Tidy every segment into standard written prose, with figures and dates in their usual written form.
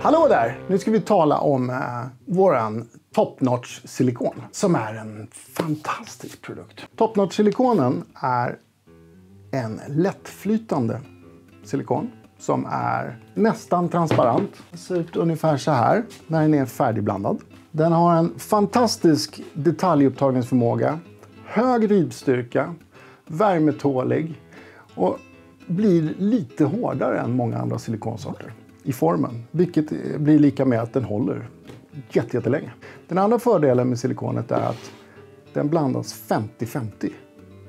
Hallå där! Nu ska vi tala om våran Top Notch silikon som är en fantastisk produkt. Top Notch silikonen är en lättflytande silikon som är nästan transparent. Det ser ut ungefär så här när den är färdigblandad. Den har en fantastisk detaljupptagningsförmåga, hög rivstyrka, värmetålig och blir lite hårdare än många andra silikonsorter i formen, vilket blir lika med att den håller jättelänge. Den andra fördelen med silikonet är att den blandas 50-50.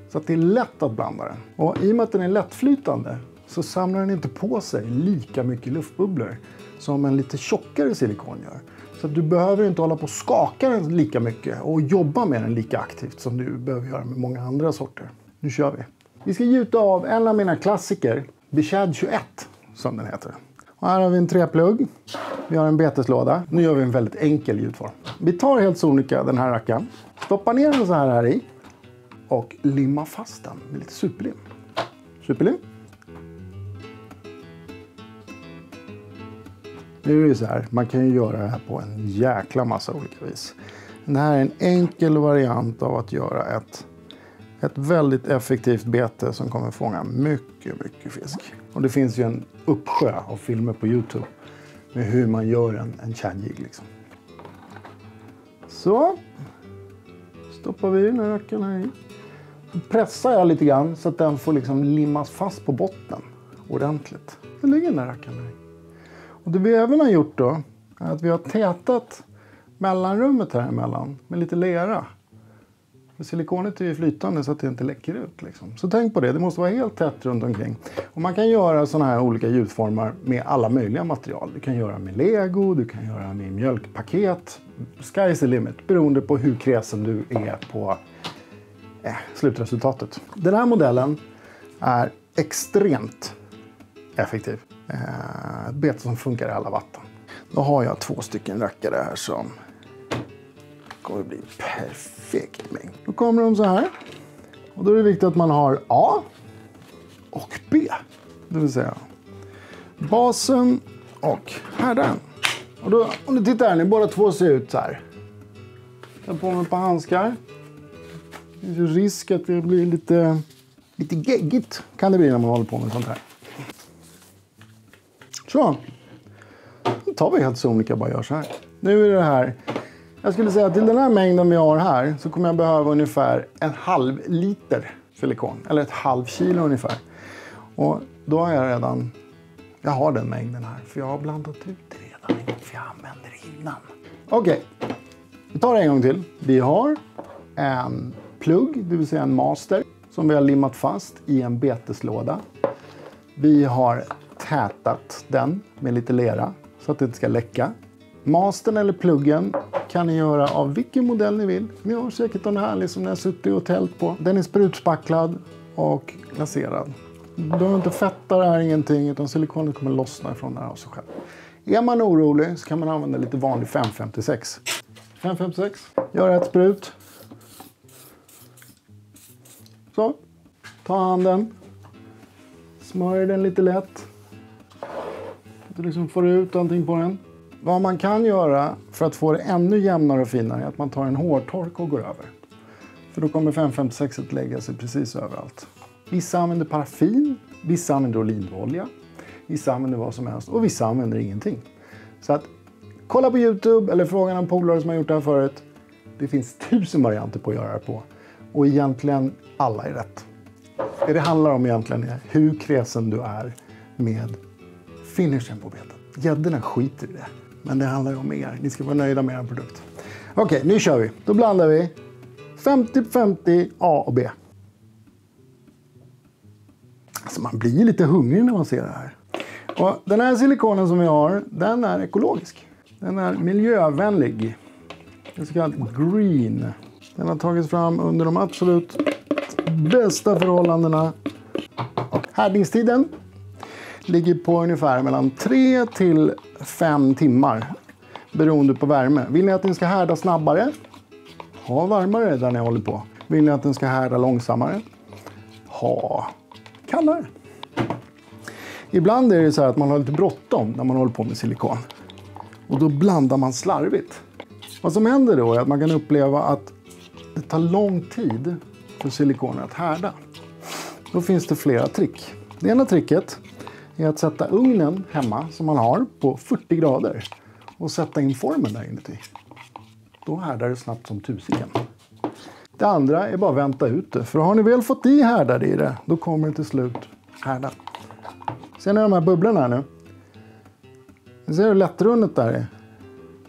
Så att det är lätt att blanda den. Och i och med att den är lättflytande så samlar den inte på sig lika mycket luftbubblor som en lite tjockare silikon gör. Så att du behöver inte hålla på och skaka den lika mycket och jobba med den lika aktivt som du behöver göra med många andra sorter. Nu kör vi! Vi ska gjuta av en av mina klassiker, Beshad 21 som den heter. Och här har vi en träplugg. Vi har en beteslåda. Nu gör vi en väldigt enkel gjutform. Vi tar helt sonika den här rackaren. Stoppar ner den så här i. Och limmar fast den med lite superlim. Superlim. Nu är det ju så här. Man kan ju göra det här på en jäkla massa olika vis. Det här är en enkel variant av att göra ett väldigt effektivt bete som kommer fånga mycket fisk. Och det finns ju en uppsjö av filmer på YouTube med hur man gör en shad-jig liksom. Så. Stoppar vi den här rackaren här i. Så pressar jag lite grann så att den får liksom limmas fast på botten ordentligt. Så ligger den här rackaren här i. Och det vi även har gjort då är att vi har tätat mellanrummet här emellan med lite lera. För silikonet är ju flytande så att det inte läcker ut. Liksom. Så tänk på det, det måste vara helt tätt runt omkring. Och man kan göra sådana här olika gjutformar med alla möjliga material. Du kan göra med lego, du kan göra med mjölkpaket. Sky's the limit, beroende på hur kräsen du är på slutresultatet. Den här modellen är extremt effektiv. Ett bete som funkar i alla vatten. Då har jag 2 stycken rackare här som kommer bli perfekt mängd. Då kommer de så här. Och då är det viktigt att man har A och B. Det vill säga basen och härden. Och då, om du tittar här nu, båda två ser ut så här. Jag på mig på handskar. Det finns ju risk att det blir lite geggigt. Kan det bli när man håller på med sånt här. Så. Då tar vi helt sonika bara gör så här. Nu är det här. Jag skulle säga att till den här mängden vi har här så kommer jag behöva ungefär 1/2 liter silikon. Eller 1/2 kilo ungefär. Och då har jag har den mängden här. För jag har blandat ut det redan. För jag använder det innan. Okej. Vi tar det en gång till. Vi har en plugg, det vill säga en master. Som vi har limmat fast i en beteslåda. Vi har tätat den med lite lera. Så att det inte ska läcka. Mastern eller pluggen kan ni göra av vilken modell ni vill. Ni har säkert den här som ni har suttit och tält på. Den är sprutspacklad och glaserad. Du behöver inte fetta det här ingenting utan silikonet kommer lossna ifrån det här av sig själv. Är man orolig så kan man använda lite vanlig 556. 556. Gör ett sprut. Så. Ta handen. Smörj den lite lätt. Så du liksom får ut allting på den. Vad man kan göra för att få det ännu jämnare och finare är att man tar en hårtork och går över. För då kommer 556 att lägga sig precis överallt. Vissa använder paraffin, vissa använder olivolja, vissa använder vad som helst och vissa använder ingenting. Så att kolla på YouTube eller fråga någon polare som har gjort det här förut. Det finns 1000 varianter på att göra det på. Och egentligen alla är rätt. Det handlar om egentligen är hur kräsen du är med finishen på betet. Gäddorna skiter i det. Men det handlar ju om er. Ni ska vara nöjda med er produkt. Okej, nu kör vi. Då blandar vi 50-50 A och B. Alltså man blir lite hungrig när man ser det här. Och den här silikonen som vi har, den är ekologisk. Den är miljövänlig. Det är så kallat green. Den har tagits fram under de absolut bästa förhållandena. Härdningstiden ligger på ungefär mellan 3 till 5 timmar. Beroende på värme. Vill ni att den ska härda snabbare? Ha varmare där ni håller på. Vill ni att den ska härda långsammare? Ha kallare. Ibland är det så här att man har lite bråttom när man håller på med silikon. Och då blandar man slarvigt. Vad som händer då är att man kan uppleva att det tar lång tid för silikonet att härda. Då finns det flera trick. Det ena tricket är att sätta ugnen hemma som man har på 40 grader och sätta in formen där inuti. Då härdar det snabbt som tusiken. Det andra är bara att vänta ut det. För har ni väl fått i härdar i det, då kommer det till slut härda. Ser ni de här bubblorna här nu? Ni ser hur lättrunnet där är.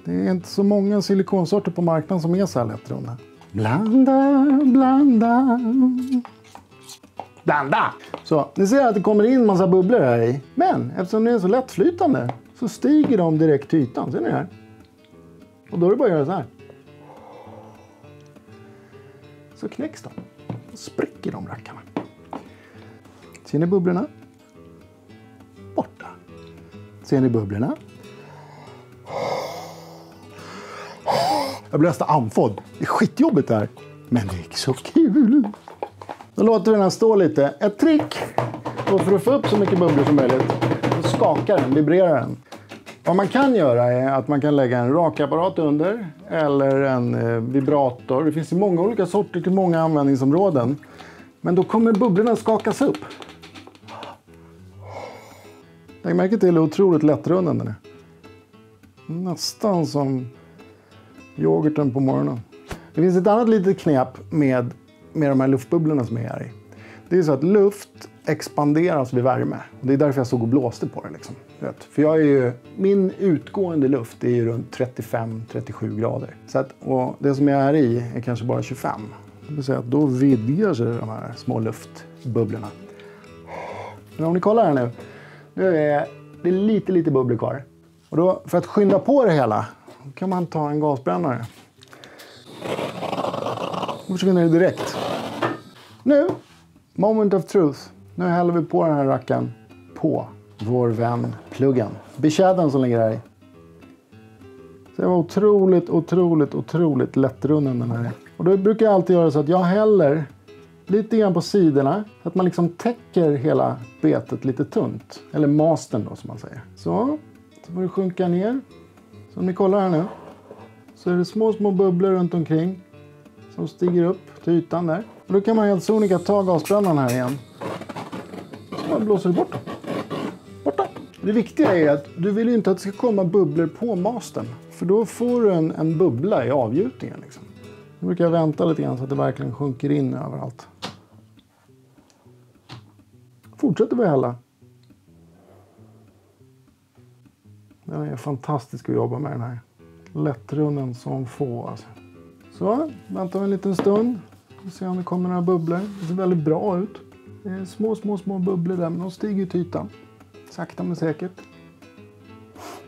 Det är inte så många silikonsorter på marknaden som är så här lättrunna. Blanda, blanda. Blanda! Så, ni ser att det kommer in massa bubblor här i. Men eftersom det är så lättflytande så stiger de direkt till ytan. Ser ni här? Och då är det bara att göra så här. Så knäcks de. Då spricker de rackarna. Ser ni bubblorna? Borta. Ser ni bubblorna? Jag blir nästan andfådd. Det är skitjobbigt där. Men det är så kul. Då låter vi den här stå lite. Ett trick. Och för att få upp så mycket bubblor som möjligt. Då skakar den, vibrerar den. Vad man kan göra är att man kan lägga en rakapparat under. Eller en vibrator. Det finns ju många olika sorter till många användningsområden. Men då kommer bubblorna skakas upp. Lägg märke till hur otroligt lättrunnen den är. Nästan som yoghurten på morgonen. Det finns ett annat litet knep med de här luftbubblorna som är här i. Det är så att luft expanderas vid värme. Och det är därför jag såg och blåste på det. Liksom. För min utgående luft är ju runt 35-37 grader. Så att, och det som jag är i är kanske bara 25. Det vill säga att då vidgar sig de här små luftbubblorna. Men om ni kollar här nu. Nu är det lite bubblor kvar. Och då, för att skynda på det hela kan man ta en gasbrännare. Då försvinner det direkt. Nu, moment of truth. Nu häller vi på den här rackaren på vår vän pluggen. Betjäden som ligger här i. Så det var otroligt lättrunnen den här. Och då brukar jag alltid göra så att jag häller lite grann på sidorna. Så att man liksom täcker hela betet lite tunt. Eller masten då som man säger. Så får det sjunka ner. Så om ni kollar här nu. Så är det små bubblor runt omkring. Som stiger upp till ytan där. Och då kan man helt sonika ta gasbrännaren här igen. Så man blåser bort dem. Borta. Det viktiga är att du vill inte att det ska komma bubblor på masten. För då får du en bubbla i avgjutningen. Liksom. Då brukar jag vänta lite grann så att det verkligen sjunker in överallt. Fortsätter vi hälla. Den är fantastisk att jobba med den här. Lättrunnen som få alltså. Så, väntar vi en liten stund. Vi ser om det kommer några bubblor. Det ser väldigt bra ut. Det är små bubblor där, men de stiger till ytan. Sakta men säkert.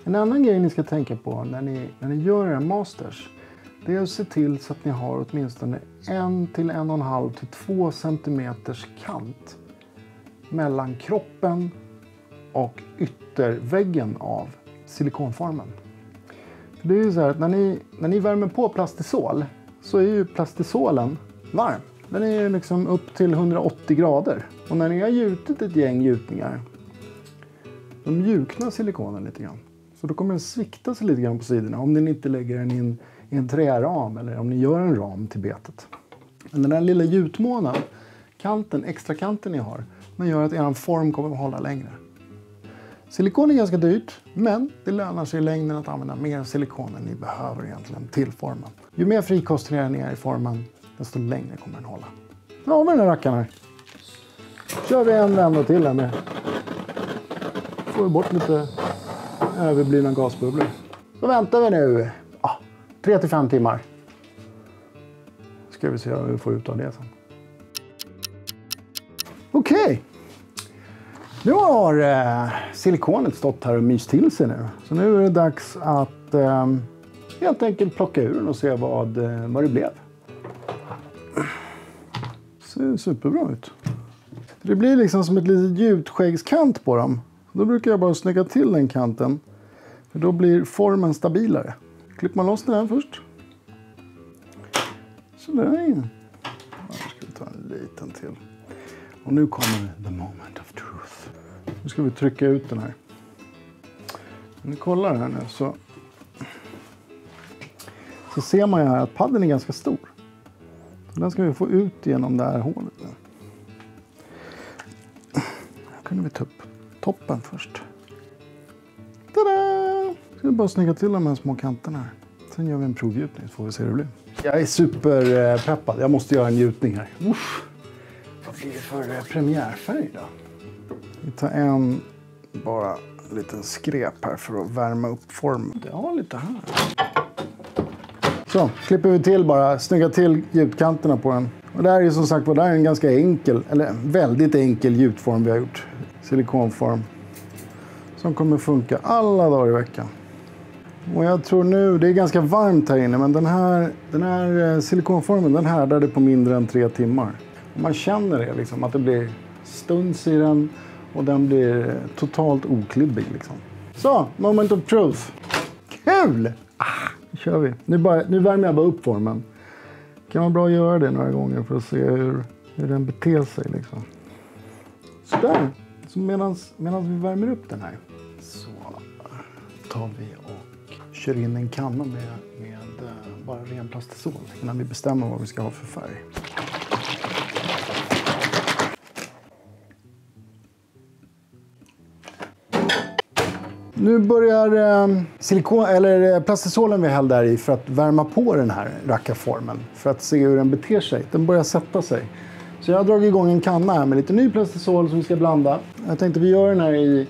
En annan grej ni ska tänka på när ni gör era masters. Det är att se till så att ni har åtminstone 1 till 1,5 till 2 centimeters kant. Mellan kroppen och ytterväggen av silikonformen. För det är ju så här att när ni värmer på plastisol så är ju plastisolen varm. Den är ju liksom upp till 180 grader. Och när ni har gjutit ett gäng gjutningar då mjuknar silikonen lite grann. Så då kommer den svikta sig lite grann på sidorna om ni inte lägger den in i en träram eller om ni gör en ram till betet. Men den där lilla gjutmånen, extra kanten ni har, den gör att er form kommer att hålla längre. Silikon är ganska dyrt, men det lönar sig i längden att använda mer silikon än ni behöver egentligen till formen. Ju mer frikostigare ni är i formen, desto längre kommer den hålla. Nu har vi den här rackaren här. Kör vi en vända till här med. Får vi bort lite överblivna gasbubblor. Så väntar vi nu 3-5 timmar. Ska vi se vad vi får ut av det sen. Okej. Nu har silikonet stått här och myst till sig nu. Så nu är det dags att helt enkelt plocka ur den och se vad det blev. Ser superbra ut. Det blir liksom som ett litet gjutskäggskant på dem. Då brukar jag bara snygga till den kanten. För då blir formen stabilare. Klipper man loss den här först. Så där. Nu ska vi ta en liten till. Och nu kommer the moment of truth. Nu ska vi trycka ut den här. Om ni kollar här nu så så ser man ju här att paddeln är ganska stor. Så den ska vi få ut genom det här hålet nu. Här kunde vi ta upp toppen först. Tada! Ska vi bara snygga till de här små kanterna här. Sen gör vi en provgjutning så får vi se hur det blir. Jag är superpeppad. Jag måste göra en gjutning här. Uff. Vad blir det för premiärfärg då? Vi tar en bara liten skrep här för att värma upp formen. Det har lite här. Så, klipper vi till bara. Snygga till gjutkanterna på den. Och det här är som sagt det här är en ganska enkel, eller väldigt enkel gjutform vi har gjort. Silikonform. Som kommer funka alla dagar i veckan. Och jag tror nu, det är ganska varmt här inne, men den här silikonformen den härdade på mindre än 3 timmar. Och man känner det liksom, att det blir stuns i den och den blir totalt oklibbig liksom. Så, moment of truth. Kul! Nu kör vi. Nu värmer jag bara upp formen. Det kan vara bra att göra det några gånger för att se hur den beter sig liksom. Sådär. Så medan vi värmer upp den här så tar vi och kör in en kanna med bara ren plastisol innan vi bestämmer vad vi ska ha för färg. Nu börjar plastisolen vi hällde där i för att värma på den här rackarformen. För att se hur den beter sig. Den börjar sätta sig. Så jag har dragit igång en kanna här med lite ny plastisol som vi ska blanda. Jag tänkte vi gör den här i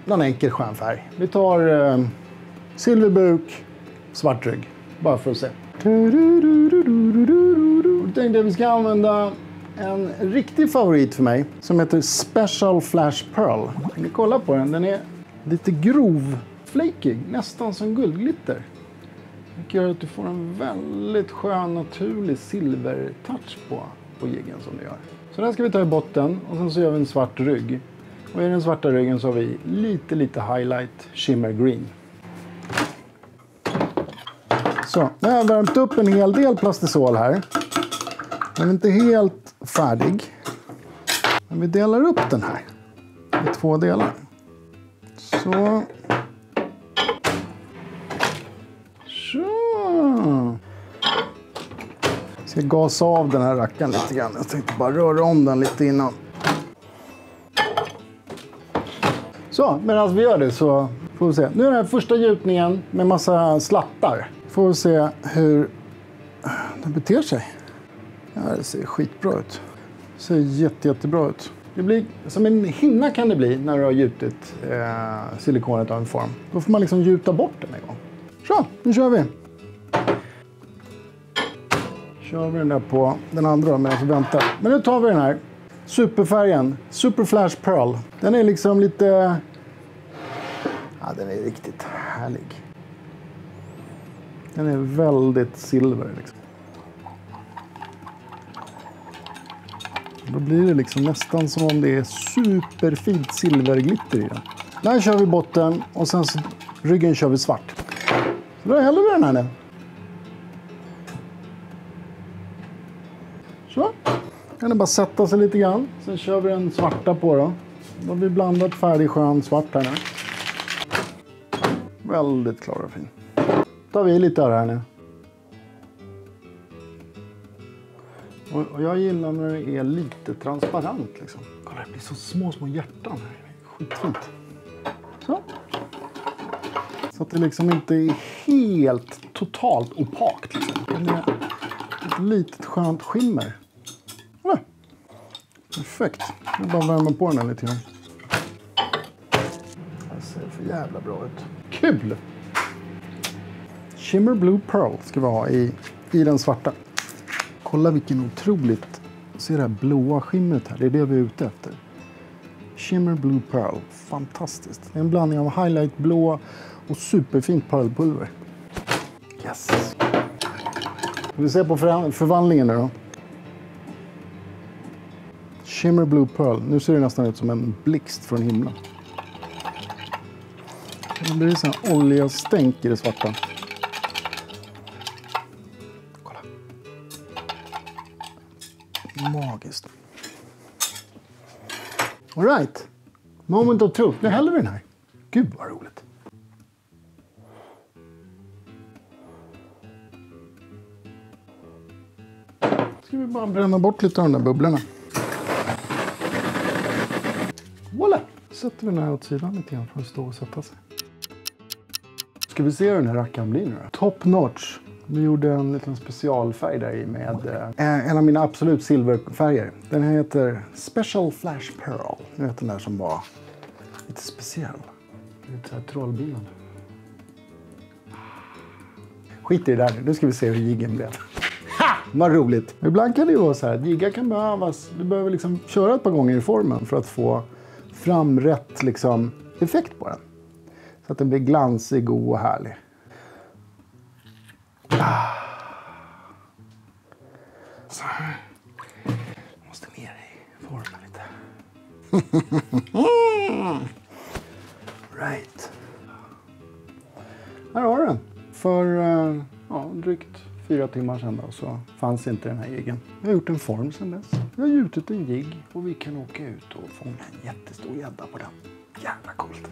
någon enkel skön färg. Vi tar silverbuk, svart rygg. Bara för att se. Jag tänkte att vi ska använda en riktig favorit för mig som heter Special Flash Pearl. Om ni kollar på den, den är lite grovflakig, nästan som guldglitter. Det gör att du får en väldigt skön naturlig silvertouch på jiggen som du gör. Så den ska vi ta i botten och sen så gör vi en svart rygg. Och i den svarta ryggen så har vi lite highlight shimmer green. Så, nu har jag värmt upp en hel del plastisol här. Den är inte helt färdig. Men vi delar upp den här i 2 delar. Så. Jag ska gasa av den här rackaren lite grann. Jag tänkte bara röra om den lite innan. Så, medan vi gör det så får vi se. Nu är den här första gjutningen med massa slattar. Får vi se hur den beter sig. Ja, det ser skitbra ut. Det ser jättebra ut. Det blir som en hinna kan det bli när du har gjutit silikonet av en form. Då får man liksom gjuta bort den en gång. Så, nu kör vi. Kör vi den där på den andra medan vi väntar. Men nu tar vi den här superfärgen. Super Flash Pearl. Den är liksom lite... Ja, den är riktigt härlig. Den är väldigt silver liksom. Då blir det liksom nästan som om det är superfint silverglitter i den. Där kör vi botten och sen så ryggen kör vi svart. Så då häller vi den här nu. Så. Kan den bara sätta sig lite grann. Sen kör vi den svarta på då. Då har vi blandat färdig skön svart här nu. Väldigt klar och fin. Då tar vi lite av det här nu. Och jag gillar när det är lite transparent liksom. Kolla, det blir så små hjärtan här. Skitfint. Så. Så att det liksom inte är helt totalt opakt liksom. Det är ett litet skönt skimmer. Ja. Perfekt. Jag bara värma på den här lite grann. Det ser för jävla bra ut. Kul! Shimmer Blue Pearl ska vi ha i den svarta. Kolla vilken otroligt... Se det här blåa skimret här. Det är det vi är ute efter. Shimmer Blue Pearl. Fantastiskt. Det är en blandning av highlight blå och superfint pearlpulver. Yes! Vi ser på förvandlingen nu då. Shimmer Blue Pearl. Nu ser det nästan ut som en blixt från himlen. Det blir så här oljestänk i det svarta. Kolla. Magiskt. All right. Moment of truth. Nu häller vi den här. Gud vad roligt. ska vi bara bränna bort lite av de där bubblorna. Voilà! Sätter vi den här åt sidan lite grann för att stå och sätta sig. Ska vi se hur den här rackaren blir nu då? Top notch. Vi gjorde en liten specialfärg där i med en av mina absolut silverfärger. Den här heter Special Flash Pearl. Nu vet den där som var lite speciell. Lite så här trollbinande. Skit i det där. Nu ska vi se hur jiggen blev. Ha! Vad roligt. Ibland kan det ju vara så här att jiggar kan behövas. Du behöver liksom köra ett par gånger i formen för att få fram rätt liksom effekt på den. Så att den blir glansig, god och härlig. Så här. Jag måste ner i formen lite. Right. Här har du den. För drygt 4 timmar sedan då, så fanns inte den här jiggen. Jag har gjort en form sedan dess. Jag har gjutit en jigg och vi kan åka ut och fånga en jättestor gädda på den. Jävla coolt.